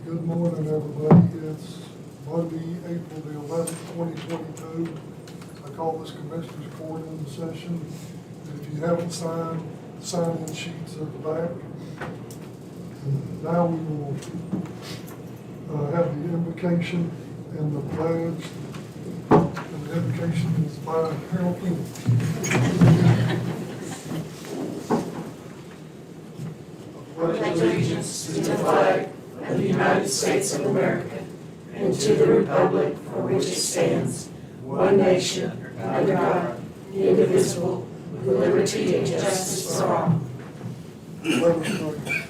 Good morning, everybody. It's Monday, April the 11th, 2022. I call this Commissioners Court in session. And if you haven't signed, the sign-in sheets at the back. And now we will have the invocation and the pledge. And the invocation is by Hale. Pledge allegiance to the flag of the United States of America and to the republic for which it stands, one nation, under God, indivisible, with liberty and justice for all. Let us pray.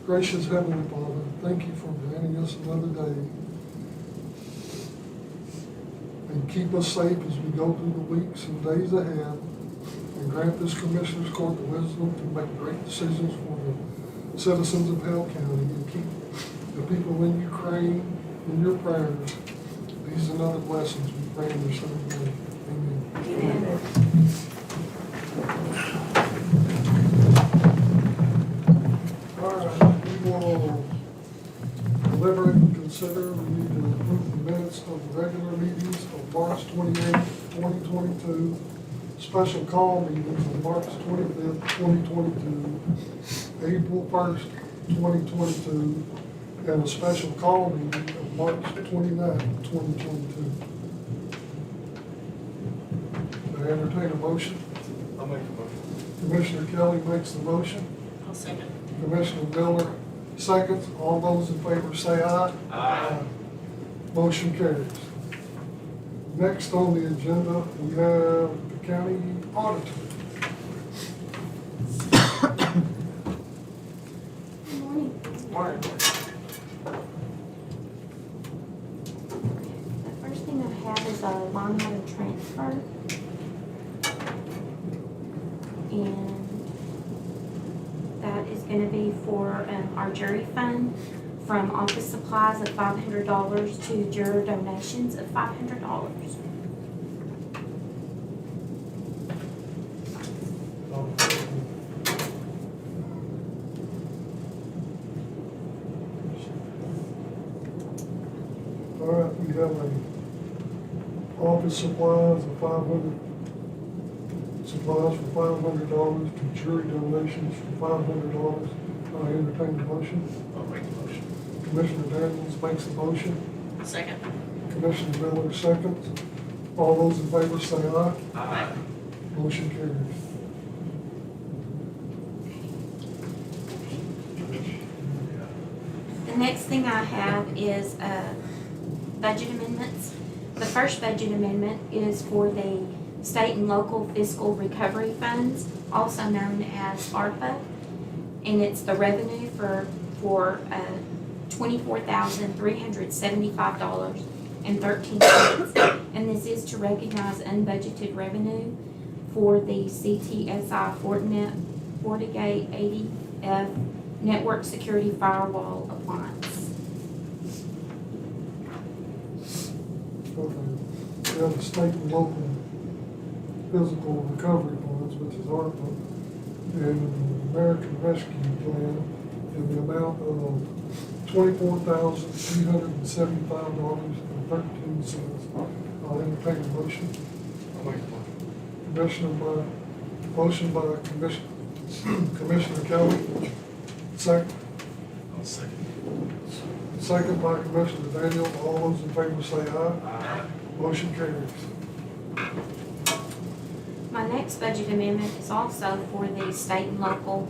Gracious Heavenly Father, thank you for granting us another day. And keep us safe as we go through the weeks and days ahead. And grant this Commissioner's Court the wisdom to make great decisions for the citizens of Hale County, and keep the people in Ukraine in your prayers. These and other blessings we pray in your Son's name. Amen. Amen. All right, we will deliberate and consider. We need to approve the minutes of the regular meetings of March 28th, 2022. Special call meetings on March 25th, 2022, April 1st, 2022, and a special call meeting of March 29th, 2022. I entertain a motion. I'll make the motion. Commissioner Kelly makes the motion. I'll second. Commissioner Miller seconds. All those in favor say aye. Aye. Motion carries. Next on the agenda, we have the county auditor. Good morning. Morning. The first thing I have is a line item transfer. And that is going to be for our jury fund, from office supplies of $500 to juror donations of $500. All right, we have a office supplies of supplies for $500 to jury donations for $500. I entertain the motion. I'll make the motion. Commissioner Daniels makes the motion. Second. Commissioner Miller seconds. All those in favor say aye. Aye. Motion carries. The next thing I have is budget amendments. The first budget amendment is for the state and local fiscal recovery funds, also known as ARPA, and it's the revenue for $24,375.13, and this is to recognize unbudgeted revenue for the CTSI FortiGate 80F network security firewall appliance. Okay. We have the state and local physical recovery funds, which is ARPA, and American Rescue Plan, in the amount of $24,375.13. I'll entertain a motion. I'll make the motion. Motion by Commissioner Kelly. Second. I'll second. Second by Commissioner Daniel. All those in favor say aye. Aye. Motion carries. My next budget amendment is also for the state and local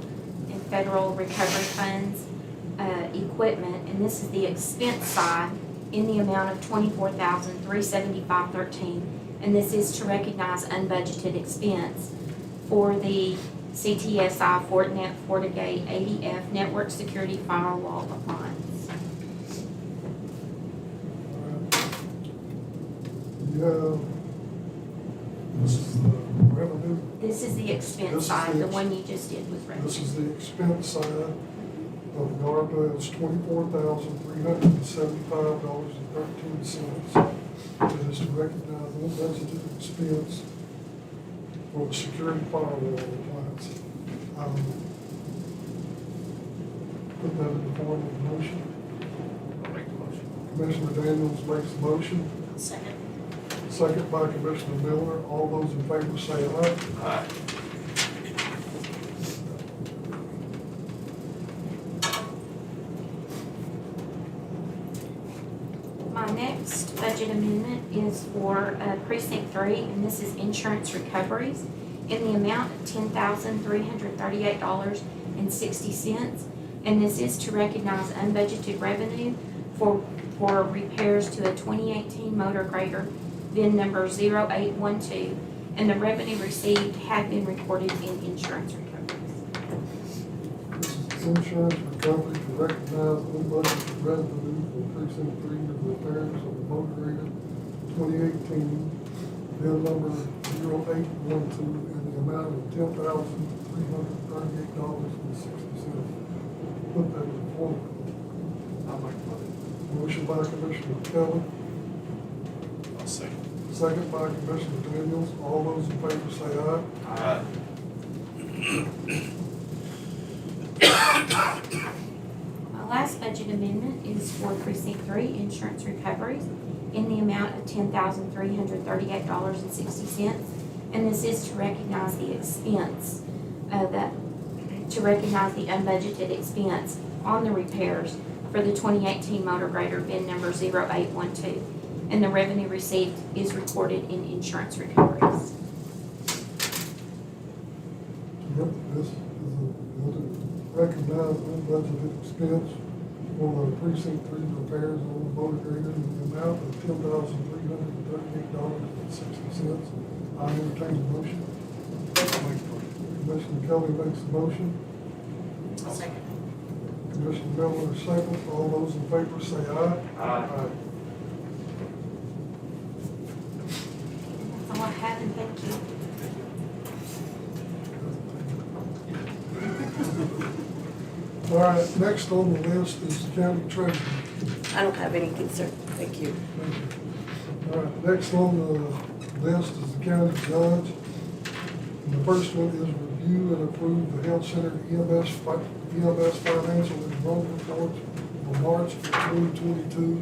and federal recovery funds equipment, and this is the expense side in the amount of $24,375.13, and this is to recognize unbudgeted expense for the CTSI FortiGate 80F network security firewall appliance. Yeah. This is the revenue. This is the This expense is side, the the one you just did was This revenue. is the expense side of the ARPA. It's $24,375.13. It is to recognize unbudgeted expense for the security firewall appliance. Put that in the form of a motion. Commissioner Daniels makes the motion, Second. second by Commissioner Miller. All those in favor say aye. Aye. My next budget amendment is for precinct 3, and this is insurance recoveries in the amount of $10,338.60. And this is to recognize unbudgeted revenue for repairs to a 2018 motor grader, VIN number 0812, and the revenue received had been recorded in insurance recoveries. This is insurance recovery to recognize unbudgeted revenue for precinct 3 to repairs of the motor grader 2018, bill number 0812, in the amount of $10,338.60. Put that in form. I'll make the motion. Motion by Commissioner Kelly, I'll second. second by Commissioner Daniels. All those in favor say aye. Aye. My last budget amendment is for precinct 3 insurance recoveries in the amount of $10,338.60. And this is to recognize the expense to recognize the unbudgeted expense on the repairs for the 2018 motor grader, VIN number 0812. And the revenue received is recorded in insurance recoveries. Yep, this is to recognize unbudgeted expense for the precinct 3 repairs on the motor grader in the amount of $10,338.60. I entertain the motion. I'll make the motion. Commissioner Kelly makes the motion. Second. Commissioner Miller seconds. All those in favor say aye. Aye. That's all I have, and thank you. All right, next on the list is the county treasurer. I don't have anything, sir. Thank you. Thank you. All right, next on the list is the county judge. And the first one is review and approve the health center EMS financial enrollment reports for March of 2022.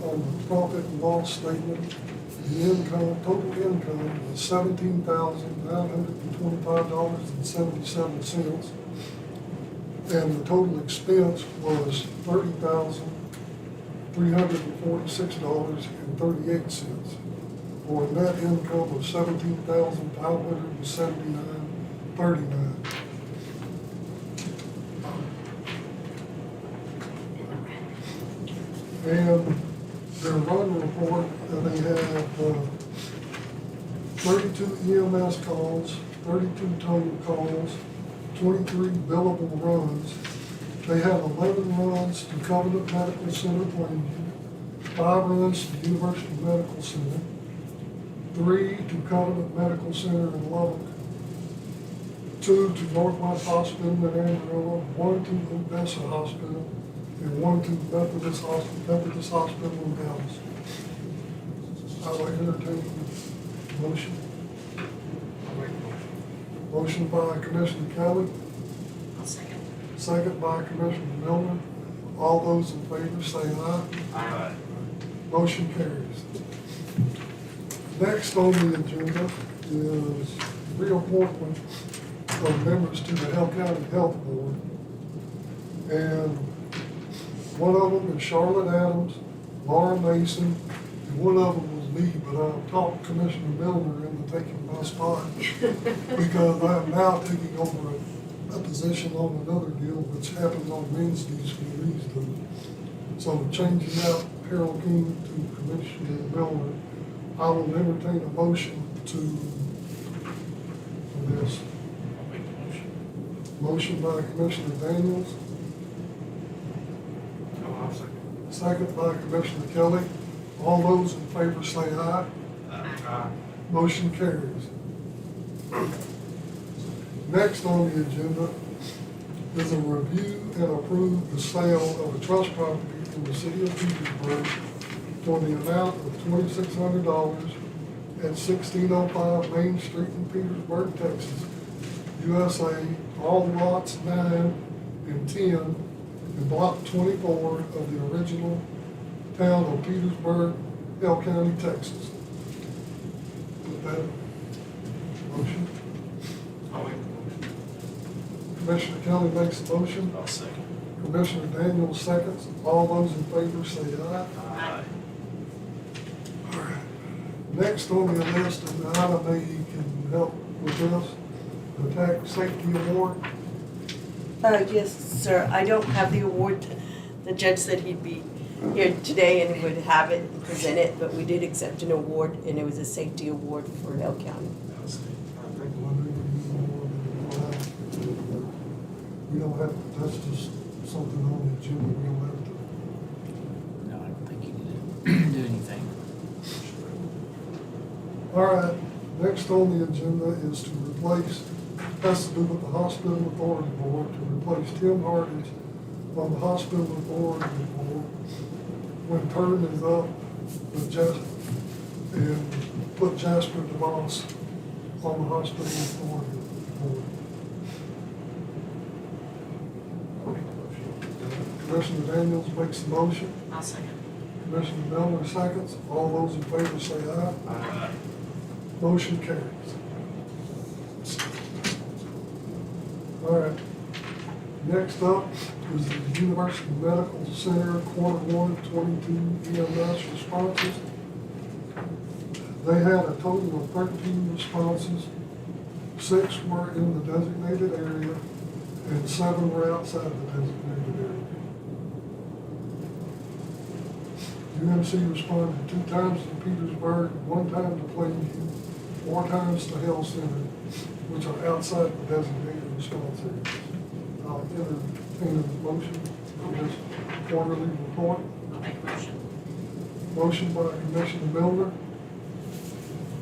On the profit and loss statement, the total income was $17,925.77. And the total expense was $30,346.38, for a net income of $17,579.39. And their run report, they have 32 EMS calls, 32 total calls, 23 billable runs. They have 11 runs to Covenant Medical Center Plainview, 5 runs to University Medical Center, 3 to Covenant Medical Center in Lubbock, 2 to Northwest Hospital in Amarillo, 1 to Odessa Hospital, and 1 to Methodist Hospital in Dallas. I would entertain a motion. I'll make the motion. Motion by Commissioner Kelly, I'll second. second by Commissioner Miller. All those in favor say aye. Aye. Motion carries. Next on the agenda is reappointment of members to the Hale County Health Board. And one of them is Charlotte Adams, Laura Mason, and one of them was me, but I talked Commissioner Milner into taking my spot because I am now taking over a position on another deal which happens on Wednesdays for these two. So changing out Harold King to Commissioner Milner, I will entertain a motion for this. I'll make the motion. Motion by Commissioner Daniels, I'll second. second by Commissioner Kelly. All those in favor say aye. Aye. Motion carries. Next on the agenda is a review and approve the sale of a trust property in the city of Petersburg for the amount of $2,600 at 1605 Main Street in Petersburg, Texas, USA, all lots 9 and 10 in Block 24 of the original town of Petersburg, Hale County, Texas. With that motion, I'll make the motion. Commissioner Kelly makes the motion, I'll second. Commissioner Daniels seconds. All those in favor say aye. Aye. All right. Next on the list, and Ida maybe can help with this, the tax safety award. Yes, sir. I don't have the award. The judge said he'd be here today and would have it and present it, but we did accept an award, and it was a safety award for Hale County. I think one more than we don't have, that's just something on the agenda, we don't have to. No, I don't think you need to do anything. All right, next on the agenda is to replace, has to do with the Hospital Authority Board, to replace Tim Hardage on the Hospital Authority Board when term is up with Jasper, and put Jasper DeVos on the Hospital Authority Board. I'll make the motion. Commissioner Daniels makes the motion, I'll second. Commissioner Miller seconds. All those in favor say aye. Aye. Motion carries. All right. Next up is the University Medical Center Q1 22 EMS responses. They had a total of 13 responses. 6 were in the designated area and 7 were outside the designated area. UMC responded 2 times to Petersburg, 1 time to Plainview, 4 times to Hale Center, which are outside the designated response areas. I'll entertain a motion for this quarterly report. I'll make a motion. Motion by Commissioner Milner,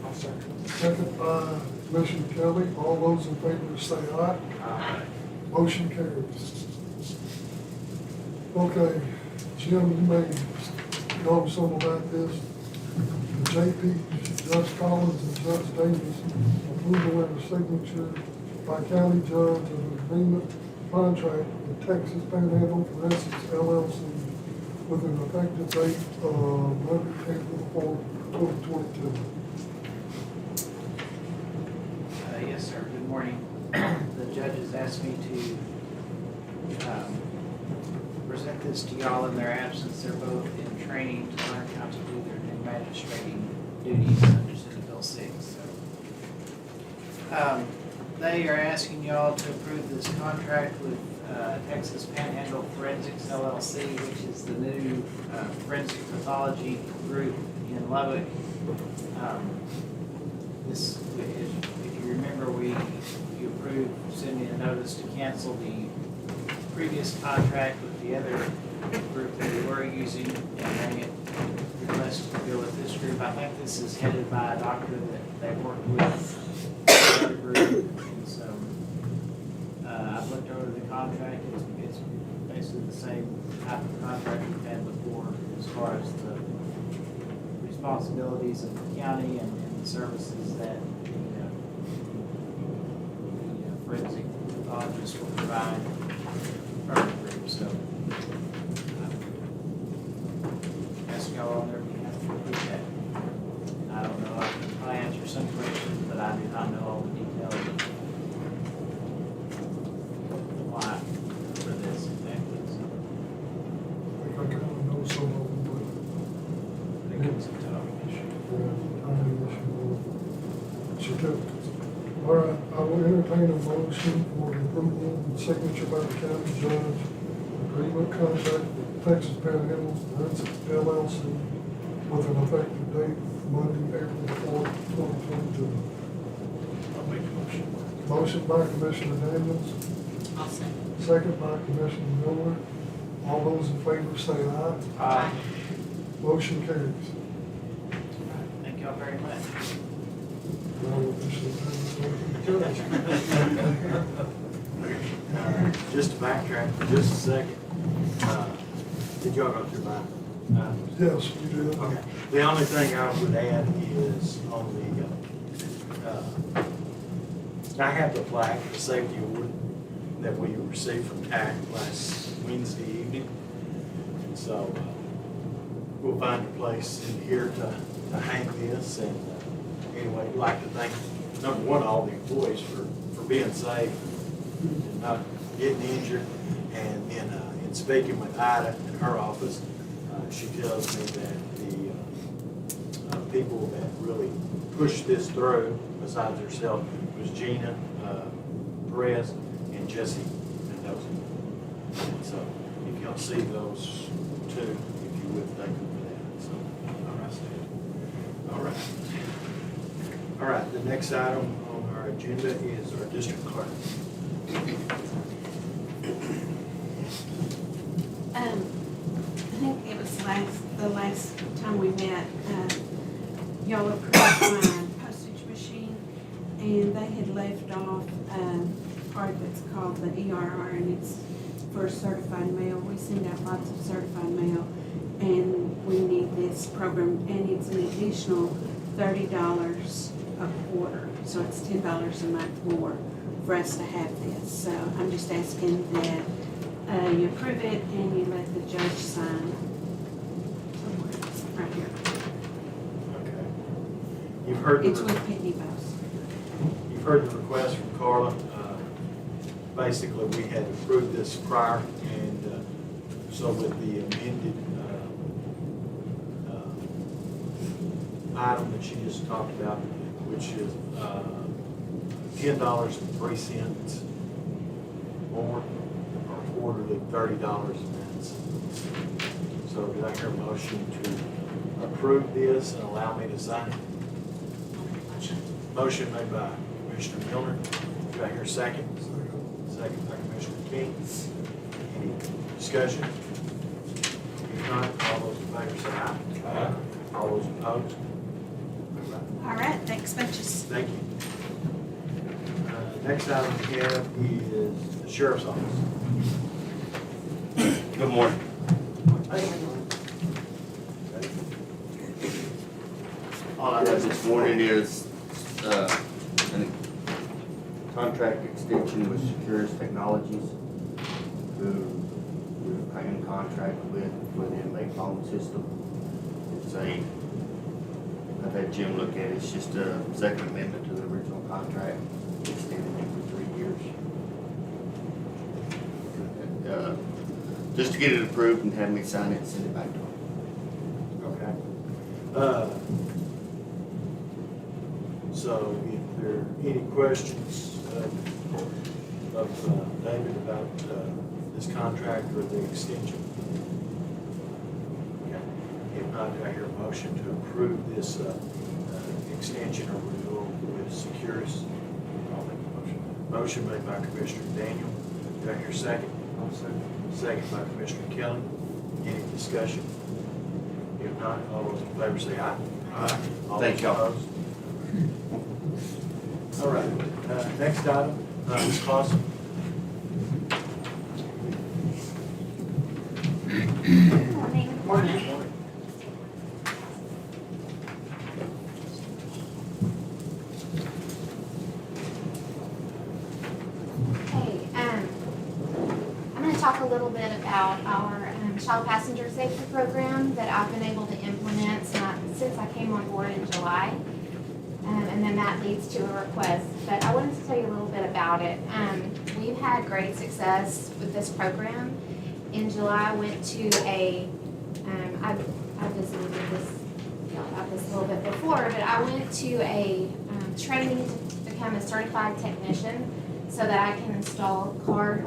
I'll second. second by Commissioner Kelly. All those in favor say aye. Aye. Motion carries. Okay, Jim, you may know some about this. The JP, Judge Collins and Judge Davis, approval and a signature by county judge of an agreement contract with Texas Panhandle Forensics LLC with an effective date of Monday, April 4th, 2022. Yes, sir. Good morning. The judge has asked me to present this to y'all in their absence. They're both in training to learn how to do their new magistrating duties under Senate Bill 6. So, they are asking y'all to approve this contract with Texas Panhandle Forensics LLC, which is the new forensic pathology group in Lubbock. This, if you remember, you approved sending a notice to cancel the previous contract with the other group that we were using and bring it, request to go with this group. I think this is headed by a doctor that they worked with the other group. And so I've looked over the contract. It's basically the same type of contract we've had before as far as the responsibilities of the county and the services that the forensic pathologist will provide for our group. So ask y'all on their behalf to approve that. I don't know, I can probably answer some questions, but I do not know all the details of why for this exactly. So I think I kind of know some of them, but I think it's a tough issue. certificates. All right, I will entertain a motion for the approval and signature by the county judge, agreement contract with Texas Panhandle Forensics LLC with an effective date Monday, April 4th, 2022. I'll make the motion. Motion by Commissioner Daniels, I'll second. second by Commissioner Miller. All those in favor say aye. Aye. Motion carries. Thank y'all very much. Now we'll officially turn this over to the judge. Just to backtrack for just a second, did y'all go through mine? Yes, we did. Okay, the only thing I would add is on the, I have the plaque, the safety award that we received from TAC last Wednesday evening. And so we'll find a place in here to hang this. And anyway, I'd like to thank, number one, all the employees for being safe and not getting injured. And then in speaking with Ida in her office, she tells me that the people that really pushed this through, besides herself, was Gina Perez and Jesse Mendoza. And so if y'all see those two, if you would thank them for that. So, all right, Stan. All right. All right, the next item on our agenda is our district clerk. I think it was the last time we met, y'all approved my postage machine, and they had left off part that's called the ERR, and it's for certified mail. We send out lots of certified mail, and we need this program, and it's an additional $30 a quarter, so it's $10 a month more for us to have this. So I'm just asking that you approve it and you let the judge sign somewhere, right here. Okay. You've heard It's the, with Pitney Bowes. you've heard the request from Carla. Basically, we had approved this prior, and so with the amended item that she just talked about, which is $10.03 more, or quarterly $30. So did I hear a motion to approve this and allow me to sign it? Motion made by Commissioner Miller. Do I hear a second? Second by Commissioner King. Any discussion? If not, all those in favor say aye. Aye. All those opposed? All right, thanks bunches. Thank you. Next item we have is the sheriff's office. Good morning. All I have this morning is a contract extension with Securus Technologies, who we're in contract with for the inmate phone system. It's I've had Jim look at it, it's just a second amendment to the original contract, extending it for 3 years. Just to get it approved and have me sign it and send it back to him. Okay. So if there are any questions of David about this contract or the extension? Okay. If not, do I hear a motion to approve this extension or renewal with Securus? I'll make the motion. Motion made by Commissioner Daniel. Do I hear a second? I'll second. Second by Commissioner Kelly. Any discussion? If not, all those in favor say aye. Aye. All Thank those y'all. opposed? All right, next item, Ms. Clausen. Morning. Morning. Hey, I'm going to talk a little bit about our child passenger safety program that I've been able to implement since I came on board in July. And then that leads to a request. But I wanted to tell you a little bit about it. We've had great success with this program. In July, I went to I visited this, about this a little bit before, but I went to a training to become a certified technician so that I can install car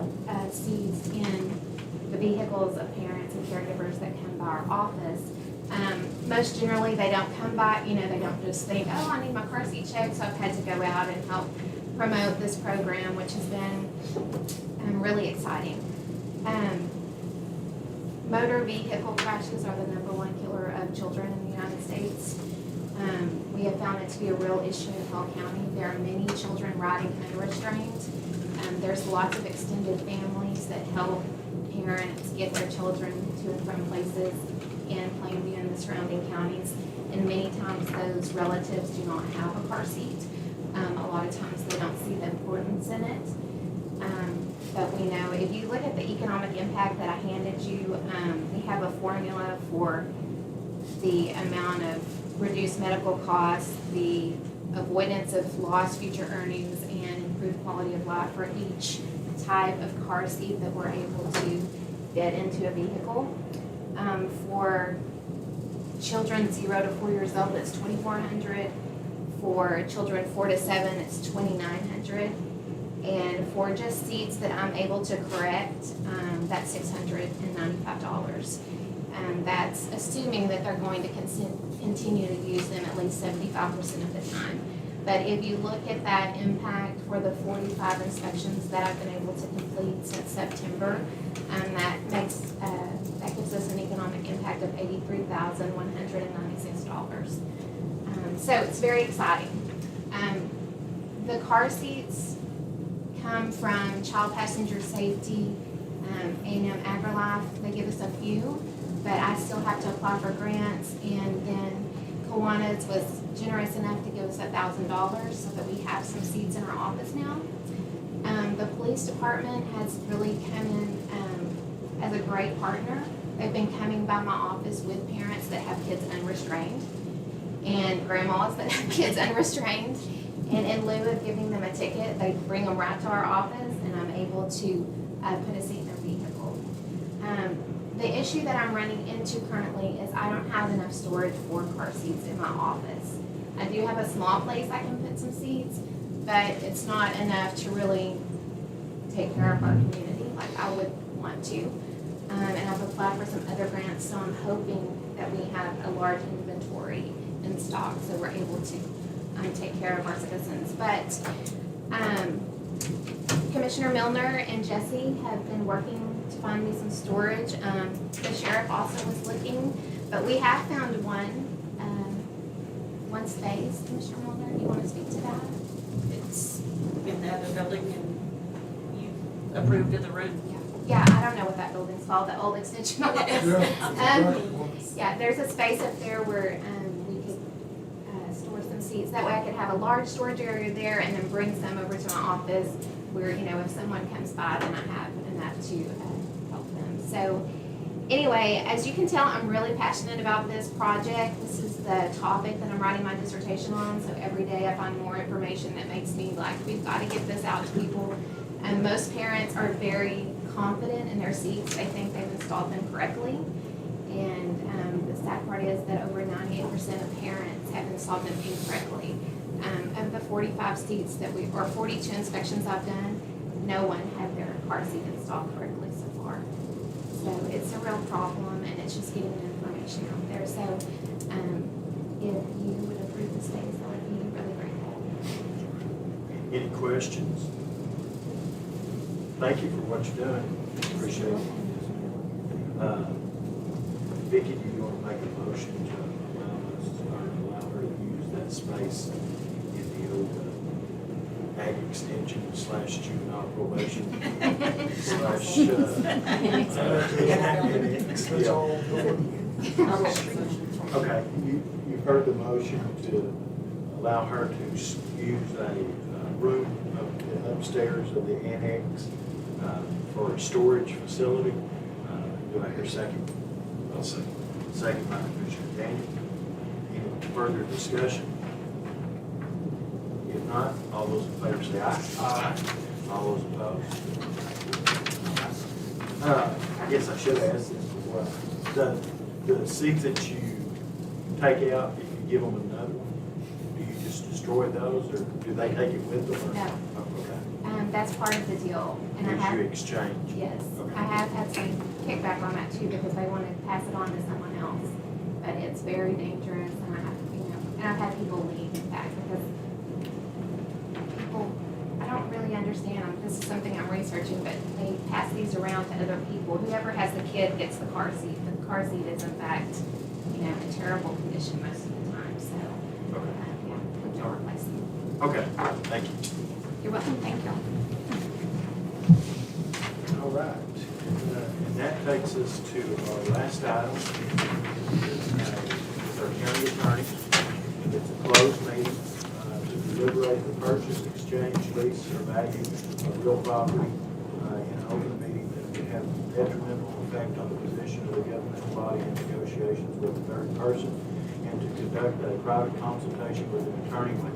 seats in the vehicles of parents and caregivers that come by our office. Most generally, they don't come by, they don't just think, oh, I need my car seat checked, so I've had to go out and help promote this program, which has been really exciting. Motor vehicle crashes are the #1 killer of children in the United States. We have found it to be a real issue in Hale County. There are many children riding unrestrained. There's lots of extended families that help parents get their children to and from places in Plainview and the surrounding counties. And many times those relatives do not have a car seat. A lot of times they don't see the importance in it. But we know if you look at the economic impact that I we have a formula for the amount of reduced medical costs, the avoidance of lost future earnings, and improved quality of life for each type of car seat that we're able to fit into a vehicle. For children 0 to 4 years old, it's $2,400. For children 4 to 7, it's $2,900. And for just seats that I'm able to correct, that's $695. That's assuming that they're going to continue to use them at least 75% of the time. But if you look at that impact for the 45 inspections that I've been able to complete since September, that gives us an economic impact of $83,196. So it's very exciting. The car seats come from Child Passenger Safety, A&M AgriLife. They give us a few, but I still have to apply for grants. And then Kiwanis was generous enough to give us $1,000 so that we have some seats in our office now. The police department has really come in as a great partner. They've been coming by my office with parents that have kids unrestrained and grandmas that have kids unrestrained. And in lieu of giving them a ticket, they bring them right to our office, and I'm able to put a seat in their vehicle. The issue that I'm running into currently is I don't have enough storage for car seats in my office. I do have a small place I can put some seats, but it's not enough to really take care of our community like I would want to. And I've applied for some other grants, so I'm hoping that we have a large inventory in stock so we're able to take care of our citizens. But Commissioner Milner and Jesse have been working to find me some storage. The sheriff also was looking, but we have found one space. Commissioner Milner, you want to speak to that? It's in the other building and you approved of the room. Yeah, I don't know what that building's called, the old extension office. Yeah, there's a space up there where we could store some seats. That way I could have a large storage area there and then bring some over to my office where, you know, if someone comes by, then I have enough to help them. So anyway, as you can tell, I'm really passionate about this project. This is the topic that I'm writing my dissertation on. So every day I find more information that makes me like, we've got to get this out to people. And most parents are very confident in their seats. They think they've installed them correctly. And the sad part is that over 98% of parents have installed them incorrectly. Of the 45 seats or 42 inspections I've done, no one had their car seat installed correctly so far. So it's a real problem, and it's just getting the information out there. So if you would approve the space, I would be really grateful. Any questions? Thank you for what you're doing. Appreciate it. Vicki, do you want to make a motion to allow her to use that space in the old ag extension / juvenile probation / That's all. Okay, you've heard the motion to allow her to use a room upstairs of the annex for a storage facility. Do I hear a second? I'll say. Second by Commissioner Daniel. Any further discussion? If not, all those in favor say aye. Aye. All those opposed? I guess I should have asked this before. The seats that you take out, if you give them another one, do you just destroy those, or do they take it with them? Or? No. Oh, okay. That's part of the deal. And I Because have, you exchange. yes, Okay. I have had some kickback on that too because they want to pass it on to someone else. But it's very dangerous, and I have, and I've had people leave in fact because people, I don't really understand. This is something I'm researching, but they pass these around to other people. Whoever has the kid gets the car seat, but the car seat is in fact, in terrible condition most of the time. So, Okay. yeah, we can replace them. Okay, thank you. You're welcome. Thank you. All right, and that takes us to our last item. With our county attorney. It's a closed meeting to deliberate the purchase, exchange, lease, or value of real property in an open meeting that we have detrimental effect on the position of the governmental body in negotiations with a third person, and to conduct a private consultation with an attorney when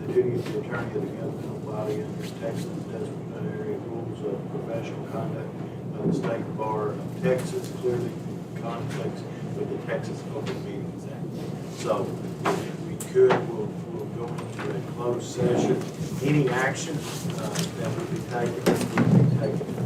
the duty of the attorney of the governmental body under Texas disciplinary rules of professional conduct of the State Bar of Texas clearly conflicts with the Texas Open Meetings Act. So if we could, we'll go into a closed session. Any action that would be taken